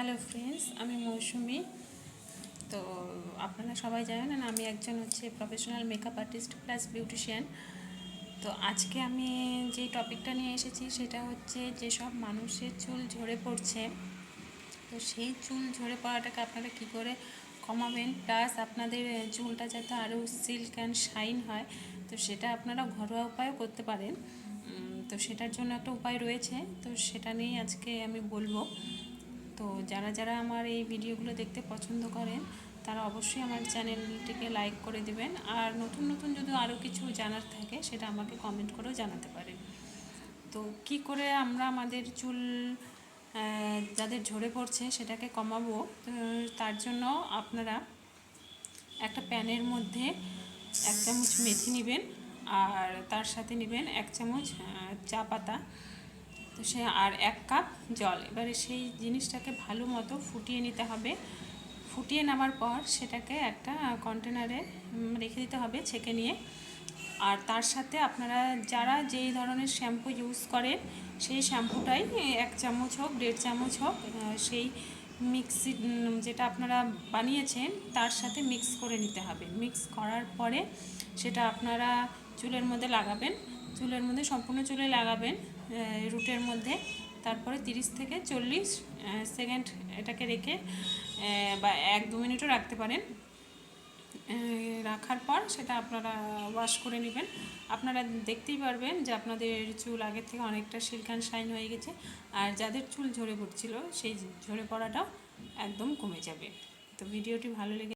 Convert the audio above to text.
Hello friends, আমি মৌসুমি। তো আপনারা সবাই জানেন আমি একজন professional makeup artist plus beautician. তো আজকে আমি যে টপিকটা নিয়ে এসেছি সেটা হচ্ছে যেসব মানুষের চুল ঝরে পড়ছে, তো সেই চুল ঝরে পড়াটাকে আপনারা কী করে কমাবেন, প্লাস আপনাদের চুলটা যাতে আরও সিল্ক অ্যান্ড শাইন হয়, তো সেটা আপনারা ঘরোয়া উপায়ও করতে পারেন। তো সেটার জন্য একটা উপায় রয়েছে, তো সেটা নিয়েই আজকে আমি বলবো। তো যারা যারা আমার এই ভিডিওগুলো দেখতে পছন্দ করেন তারা অবশ্যই আমার চ্যানেলটিকে লাইক করে দেবেন, আর নতুন নতুন যদি আরও কিছু জানার থাকে সেটা আমাকে কমেন্ট করেও জানাতে পারেন। তো কি করে আমরা আমাদের চুল যাদের ঝরে পড়ছে সেটাকে কমাবো, তার জন্য আপনারা একটা প্যানের মধ্যে 1 চামচ মেথি নেবেন, আর তার সাথে নেবেন 1 চামচ চা পাতা, তো সে আর 1 কাপ জল। এবারে সেই জিনিসটাকে ভালো মতো ফুটিয়ে নিতে হবে। ফুটিয়ে নেওয়ার পর সেটাকে একটা কন্টেনারে রেখে দিতে হবে ছেঁকে নিয়ে। আর তার সাথে আপনারা যারা যেই ধরনের শ্যাম্পু ইউজ করেন সেই শ্যাম্পুটাই 1 চামচ হোক 1.5 চামচ হোক সেই মিক্সি যেটা আপনারা বানিয়েছেন তার সাথে মিক্স করে নিতে হবে। মিক্স করার পরে সেটা আপনারা চুলের মধ্যে লাগাবেন, চুলের মধ্যে সম্পূর্ণ চুলে লাগাবেন রুটের মধ্যে। তারপরে 30 থেকে 40 সেকেন্ড এটাকে রেখে বা 1-2 মিনিটও রাখতে পারেন। রাখার পর সেটা আপনারা ওয়াশ করে নেবেন। আপনারা দেখতেই পারবেন যে আপনাদের চুল আগের থেকে অনেকটা সিল্ক অ্যান্ড শাইন হয়ে গেছে, আর যাদের চুল ঝরে পড়ছিল সেই ঝরে পড়াটাও একদম কমে যাবে। তো ভিডিওটি ভালো লেগে